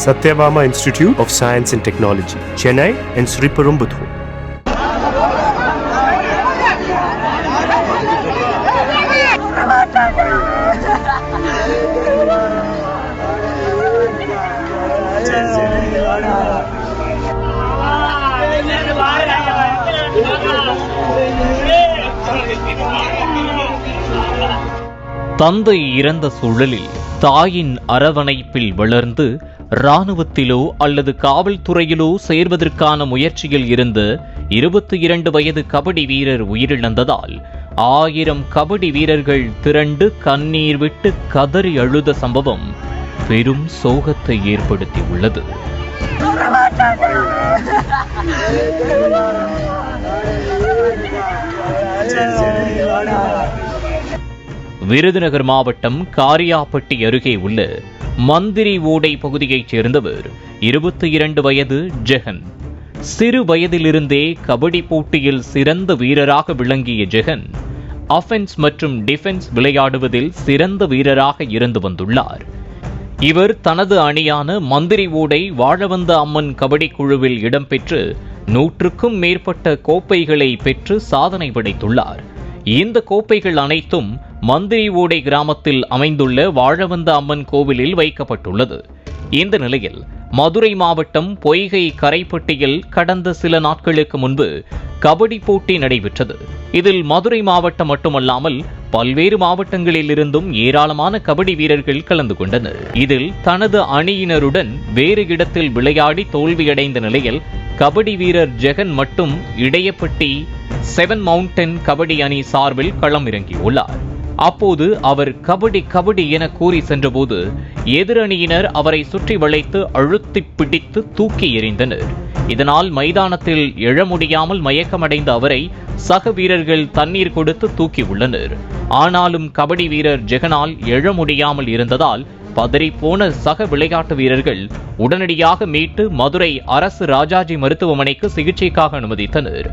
Satyabama Institute of Science and Technology, Chennai and Sriperumbudur. தந்தை இறந்த சூழலில் தாயின் அரவணைப்பில் வளர்ந்து இராணுவத்திலோ அல்லது காவல்துறையிலோ சேர்வதற்கான முயற்சியில் இருந்த 22 வயது கபடி வீரர் உயிரிழந்ததால் 1000 கபடி வீரர்கள் திரண்டு கண்ணீர் விட்டு கதறி அழுத சம்பவம் பெரும் சோகத்தை ஏற்படுத்தியுள்ளது. விருதுநகர் மாவட்டம் காரியாப்பட்டி அருகே உள்ள மந்திரி ஓடை பகுதியைச் சேர்ந்தவர் 22 வயது ஜெகன். சிறு வயதிலிருந்தே கபடி போட்டியில் சிறந்த வீரராக விளங்கிய ஜெகன் அஃபென்ஸ் மற்றும் டிஃபென்ஸ் விளையாடுவதில் சிறந்த வீரராக இருந்து வந்துள்ளார். இவர் தனது அணியான மந்திரி ஓடை வாழவந்த அம்மன் கபடி குழுவில் இடம்பெற்று 100க்கும் மேற்பட்ட கோப்பைகளை பெற்று சாதனை படைத்துள்ளார். இந்த கோப்பைகள் அனைத்தும் மந்திரி ஓடை கிராமத்தில் அமைந்துள்ள வாழவந்த அம்மன் கோவிலில் வைக்கப்பட்டுள்ளது. இந்த நிலையில் மதுரை மாவட்டம் பொய்கை கரைப்பட்டியில் கடந்த சில நாட்களுக்கு முன்பு கபடி போட்டி நடைபெற்றது. இதில் மதுரை மாவட்டம் மட்டுமல்லாமல் பல்வேறு மாவட்டங்களில் இருந்தும் ஏராளமான கபடி வீரர்கள் கலந்து கொண்டனர். இதில் தனது அணியினருடன் வேறு இடத்தில் விளையாடி தோல்வியடைந்த நிலையில் கபடி வீரர் ஜெகன் மட்டும் இடையப்பட்டி 7 மவுண்டன் கபடி அணி சார்பில் களம் இறங்கியுள்ளார். அப்போது அவர் கபடி கபடி என கூறி சென்றபோது எதிரணியினர் அவரை சுற்றி வளைத்து அழுத்தி பிடித்து தூக்கி எறிந்தனர். இதனால் மைதானத்தில் எழ முடியாமல் மயக்கமடைந்த அவரை சக வீரர்கள் தண்ணீர் கொடுத்து தூக்கி உள்ளனர். ஆனாலும் கபடி வீரர் ஜெகனால் எழ முடியாமல் இருந்ததால் பதறிப்போன சக விளையாட்டு வீரர்கள் உடனடியாக மீட்டு மதுரை அரசு ராஜாஜி மருத்துவமனைக்கு சிகிச்சைக்காக அனுமதித்தனர்.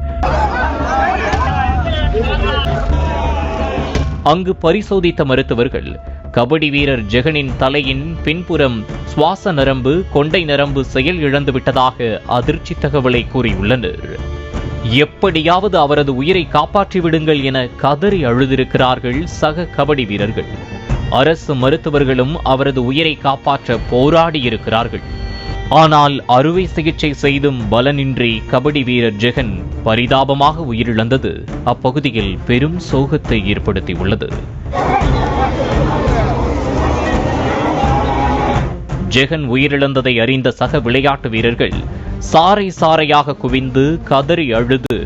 அங்கு பரிசோதித்த மருத்துவர்கள் கபடி வீரர் ஜெகனின் தலையின் பின்புறம் சுவாச நரம்பு கொண்டை நரம்பு செயல் இழந்துவிட்டதாக அதிர்ச்சி தகவலை கூறியுள்ளனர். எப்படியாவது அவரது உயிரை காப்பாற்றிவிடுங்கள் என கதறி அழுதிருக்கிறார்கள் சக கபடி வீரர்கள். அரசு மருத்துவர்களும் அவரது உயிரை காப்பாற்ற போராடியிருக்கிறார்கள். ஆனால் அறுவை சிகிச்சை செய்தும் பலனின்றி கபடி வீரர் ஜெகன் பரிதாபமாக உயிரிழந்தது அப்பகுதியில் பெரும் சோகத்தை ஏற்படுத்தியுள்ளது. ஜெகன் உயிரிழந்ததை அறிந்த சக விளையாட்டு வீரர்கள் சாறை சாறையாக குவிந்து கதறி அழுது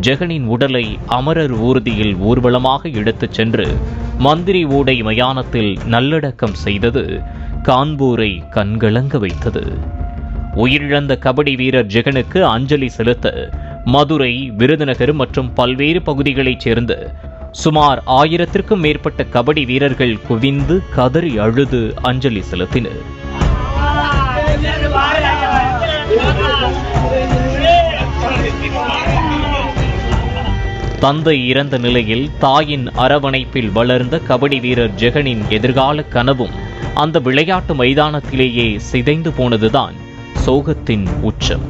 ஜெகனின் உடலை அமரர் ஊர்தியில் ஊர்வலமாக எடுத்துச் சென்று மந்திரி ஓடை மயானத்தில் நல்லடக்கம் செய்தது காண்போரை கண்கலங்க வைத்தது. உயிரிழந்த கபடி வீரர் ஜெகனுக்கு அஞ்சலி செலுத்த மதுரை, விருதுநகர் மற்றும் பல்வேறு பகுதிகளைச் சேர்ந்த சுமார் 1000க்கும் மேற்பட்ட கபடி வீரர்கள் குவிந்து கதறி அழுது அஞ்சலி செலுத்தினர். தந்தை இறந்த நிலையில் தாயின் அரவணைப்பில் வளர்ந்த கபடி வீரர் ஜெகனின் எதிர்கால கனவும் அந்த விளையாட்டு மைதானத்திலேயே சிதைந்து போனதுதான் சோகத்தின் உச்சம்.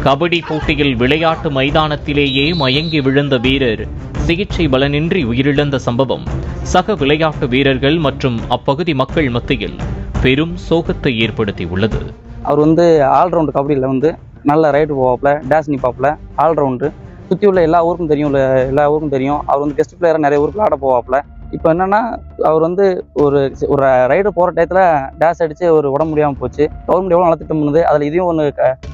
கபடி போட்டியில் விளையாட்டு மைதானத்திலேயே மயங்கி விழுந்த வீரர் சிகிச்சை பலனின்றி உயிரிழந்த சம்பவம் சக விளையாட்டு வீரர்கள் மற்றும் அப்பகுதி மக்கள் மத்தியில் பெரும் சோகத்தை ஏற்படுத்தியுள்ளது. அவர் ஆல்ரவுண்டு கபடியில் நல்ல ரைடு போவாப்புல, டேஸ் நிப்பாப்புல, ஆல்ரவுண்டு சுற்றி உள்ள எல்லா ஊருக்கும் தெரியும். அவர் கெஸ்ட் பிளேயராக நிறைய ஊருக்கு ஆட போவாப்புல. இப்போ என்னன்னா அவர் ஒரு ரைடு போகிற டயத்தில் டேஸ் அடித்து ஒரு உடம்பு முடியாமல் போச்சு. கவர்மெண்ட் எவ்வளோ நலத்திட்டம் பண்ணுது, அதில் இதையும் ஒன்று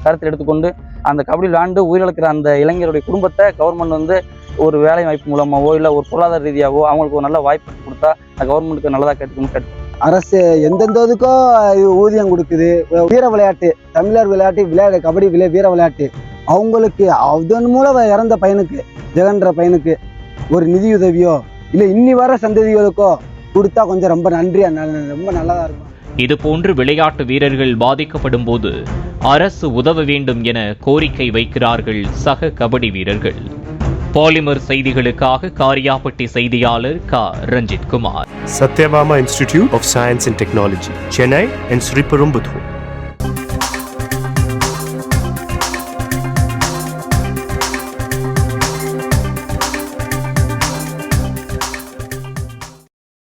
கருத்தில் எடுத்துக்கொண்டு அந்த கபடி விளையாண்டு உயிரிழக்கிற அந்த இளைஞருடைய குடும்பத்தை கவர்மெண்ட் ஒரு வேலை வாய்ப்பு மூலமாகவோ இல்லை ஒரு பொருளாதார ரீதியாகவோ அவங்களுக்கு ஒரு நல்ல வாய்ப்பு கொடுத்தா அந்த கவர்மெண்ட்டுக்கு நல்லதாக கேட்டு அரசு எந்தெந்ததுக்கோ ஊதியம் கொடுக்குது. வீர விளையாட்டு, தமிழர் விளையாட்டு, கபடி வீர விளையாட்டு அவங்களுக்கு அதன் மூலம் இறந்த பையனுக்கு, ஜெகன்ற பையனுக்கு ஒரு நிதியுதவியோ இல்லை இன்னி வர சந்ததிகளுக்கோ கொடுத்தா கொஞ்சம் ரொம்ப நன்றியா, ரொம்ப நல்லதா இருக்கும். இதுபோன்று விளையாட்டு வீரர்கள் பாதிக்கப்படும் போது அரசு உதவ வேண்டும் என கோரிக்கை வைக்கிறார்கள் சக கபடி வீரர்கள். பாலிமர் செய்திகளுக்காக காரியாப்பட்டி செய்தியாளர் க. Ranjith Kumar. Satyabama Institute of Science and Technology, Chennai and Sriperumbudur.